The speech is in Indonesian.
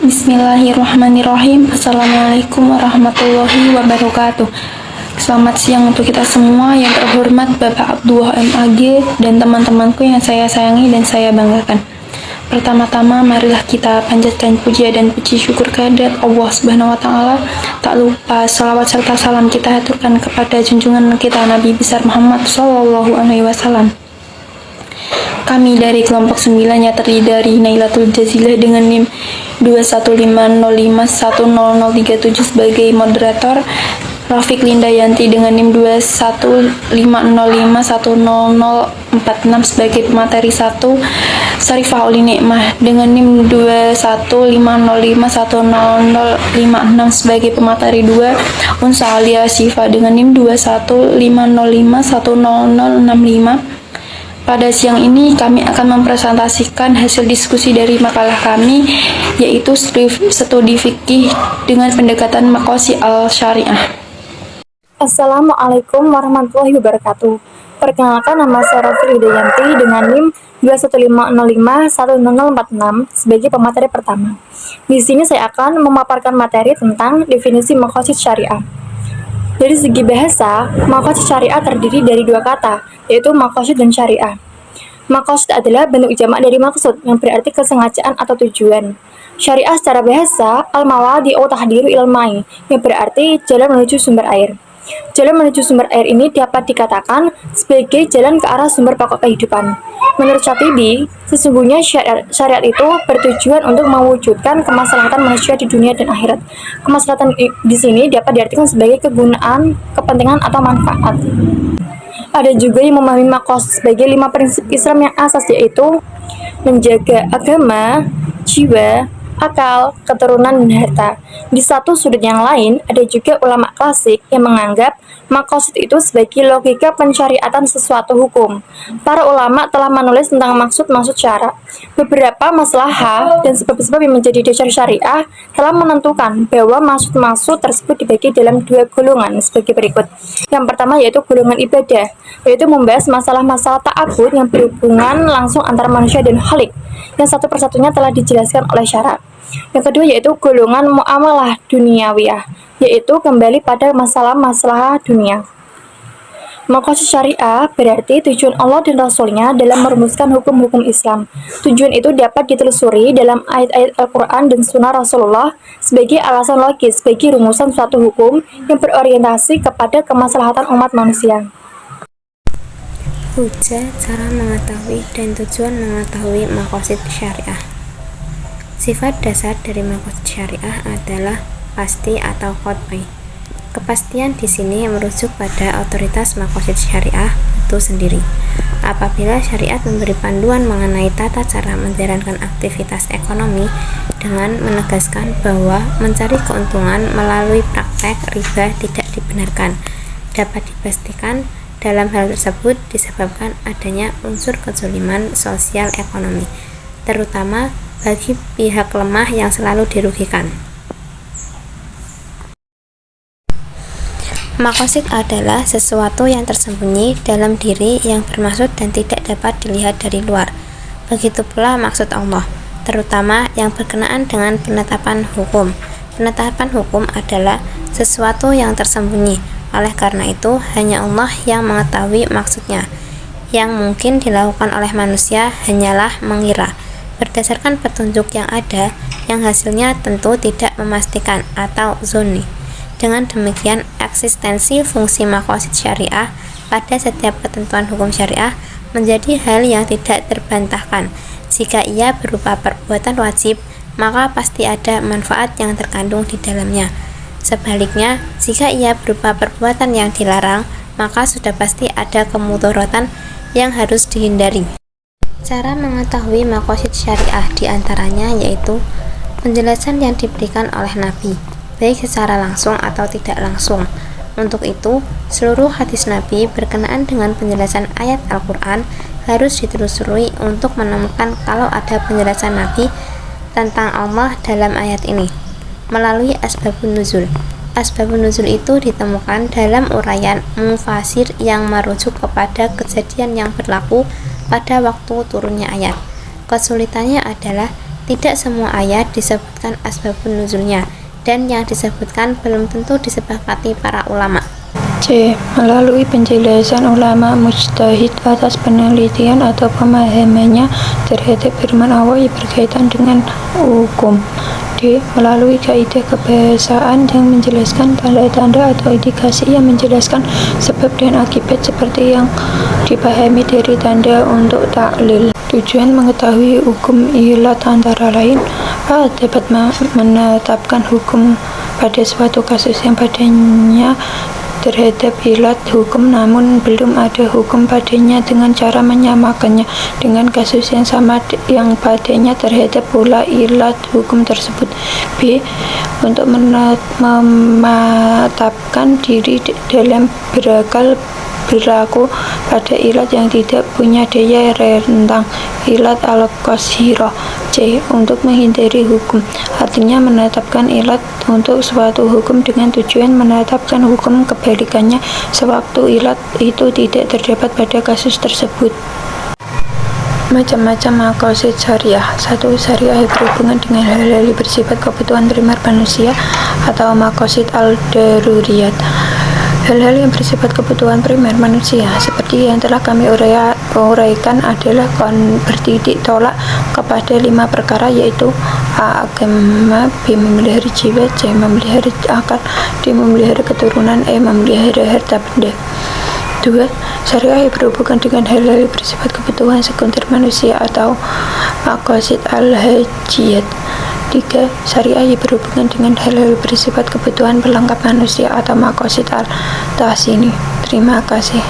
Bismillahirrahmanirrahim. Assalamualaikum warahmatullahi wabarakatuh. Selamat siang untuk kita semua. Yang terhormat Bapak Abdullah MAG dan teman-temanku yang saya sayangi dan saya banggakan. Pertama-tama marilah kita panjatkan puja dan puji syukur kehadirat Allah Subhanahu wa taala. Tak lupa salawat serta salam kita haturkan kepada junjungan kita Nabi besar Muhammad sallallahu alaihi wasallam. Kami dari kelompok 9 yang terdiri dari Nailatul Jazilah dengan NIM 21505100037 sebagai moderator, Rafiq Lindayanti dengan NIM 21505100046 sebagai pemateri 1, Sarifah Uli Nikmah dengan NIM 21505100056 sebagai pemateri 2, Unsa Alia Syifa dengan NIM 21505100065. Pada siang ini kami akan mempresentasikan hasil diskusi dari makalah kami, yaitu studi fikih dengan pendekatan maqasid al-syariah. Assalamualaikum warahmatullahi wabarakatuh. Perkenalkan, nama saya Rafiq Lindayanti dengan NIM 21505100046 sebagai pemateri pertama. Di sini saya akan memaparkan materi tentang definisi maqasid syariah. Dari segi bahasa, maqasid syariah terdiri dari dua kata, yaitu maqasid dan syariah. Maqasid adalah bentuk jamak dari maksud, yang berarti kesengajaan atau tujuan. Syariah secara bahasa, al-mawadi'u tahdiru ilmai, yang berarti jalan menuju sumber air. Jalan menuju sumber air ini dapat dikatakan sebagai jalan ke arah sumber pokok kehidupan. Menurut Syatibi, sesungguhnya syariat itu bertujuan untuk mewujudkan kemaslahatan manusia di dunia dan akhirat. Kemaslahatan di sini dapat diartikan sebagai kegunaan, kepentingan, atau manfaat. Ada juga yang memahami maqasid sebagai 5 prinsip Islam yang asas, yaitu menjaga agama, jiwa, akal, keturunan, dan harta. Di satu sudut yang lain, ada juga ulama klasik yang menganggap maqasid itu sebagai logika pensyariatan sesuatu hukum. Para ulama telah menulis tentang maksud-maksud syara. Beberapa maslahah dan sebab-sebab yang menjadi dasar syariah telah menentukan bahwa maksud-maksud tersebut dibagi dalam dua golongan sebagai berikut. Yang pertama yaitu golongan ibadah, yaitu membahas masalah-masalah ta'abbud yang berhubungan langsung antara manusia dan Khalik, yang satu persatunya telah dijelaskan oleh syara. Yang kedua yaitu golongan muamalah duniawiyah, yaitu kembali pada masalah-masalah dunia. Maqasid syariah berarti tujuan Allah dan Rasul-Nya dalam merumuskan hukum-hukum Islam. Tujuan itu dapat ditelusuri dalam ayat-ayat Al-Quran dan Sunnah Rasulullah sebagai alasan logis bagi rumusan suatu hukum yang berorientasi kepada kemaslahatan umat manusia. Hujjah, cara mengetahui dan tujuan mengetahui maqasid syariah. Sifat dasar dari maqasid syariah adalah pasti atau qat'i. Kepastian di sini merujuk pada otoritas maqasid syariah itu sendiri. Apabila syariat memberi panduan mengenai tata cara menjalankan aktivitas ekonomi dengan menegaskan bahwa mencari keuntungan melalui praktek riba tidak dibenarkan, dapat dipastikan dalam hal tersebut disebabkan adanya unsur kezaliman sosial ekonomi, terutama bagi pihak lemah yang selalu dirugikan. Maqasid adalah sesuatu yang tersembunyi dalam diri yang bermaksud dan tidak dapat dilihat dari luar. Begitu pula maksud Allah, terutama yang berkenaan dengan penetapan hukum. Penetapan hukum adalah sesuatu yang tersembunyi. Oleh karena itu, hanya Allah yang mengetahui maksudnya. Yang mungkin dilakukan oleh manusia hanyalah mengira berdasarkan petunjuk yang ada, yang hasilnya tentu tidak memastikan atau zonni. Dengan demikian, eksistensi fungsi maqasid syariah pada setiap ketentuan hukum syariah menjadi hal yang tidak terbantahkan. Jika ia berupa perbuatan wajib, maka pasti ada manfaat yang terkandung di dalamnya. Sebaliknya, jika ia berupa perbuatan yang dilarang, maka sudah pasti ada kemudharatan yang harus dihindari. Cara mengetahui maqasid syariah diantaranya yaitu penjelasan yang diberikan oleh Nabi, baik secara langsung atau tidak langsung. Untuk itu, seluruh hadis Nabi berkenaan dengan penjelasan ayat Al-Quran harus ditelusuri untuk menemukan kalau ada penjelasan Nabi tentang Allah dalam ayat ini. Melalui asbabun nuzul. Asbabun nuzul itu ditemukan dalam uraian mufasir yang merujuk kepada kejadian yang berlaku pada waktu turunnya ayat. Kesulitannya adalah Tidak semua ayat disebutkan asbabun nuzulnya, dan yang disebutkan belum tentu disepakati para ulama. C. Melalui penjelasan ulama mujtahid atas penelitian atau pemahamannya terhadap firman Allah yang berkaitan dengan hukum. D. Melalui kaidah kebahasaan yang menjelaskan tanda-tanda atau indikasi yang menjelaskan sebab dan akibat seperti yang dipahami dari tanda untuk taklil. Tujuan mengetahui hukum ilat antara lain: A. Dapat menetapkan hukum pada suatu kasus yang padanya terhadap ilat hukum namun belum ada hukum padanya dengan cara menyamakannya dengan kasus yang sama yang padanya terhadap pula ilat hukum tersebut. B. Untuk mematapkan diri dalam berakal berlaku pada ilat yang tidak punya daya rentang, ilat al-qasirah. C. Untuk menghindari hukum, artinya menetapkan ilat untuk suatu hukum dengan tujuan menetapkan hukum kebalikannya sewaktu ilat itu tidak terdapat pada kasus tersebut. Macam-macam maqasid syariah. 1. Syariah yang berhubungan dengan hal-hal yang bersifat kebutuhan primer manusia atau maqasid al-daruriyat. Hal-hal yang bersifat kebutuhan primer manusia seperti yang telah kami uraikan adalah bertitik tolak kepada 5 perkara, yaitu A. Agama, B. Memelihara jiwa, C. Memelihara akal, D. Memelihara keturunan, E. Memelihara harta benda. 2. Syariah yang berhubungan dengan hal-hal yang bersifat kebutuhan sekunder manusia atau maqasid al-hajiyat. 3. Syariah yang berhubungan dengan hal-hal bersifat kebutuhan pelengkap manusia atau maqasid al-tahsini. Terima kasih.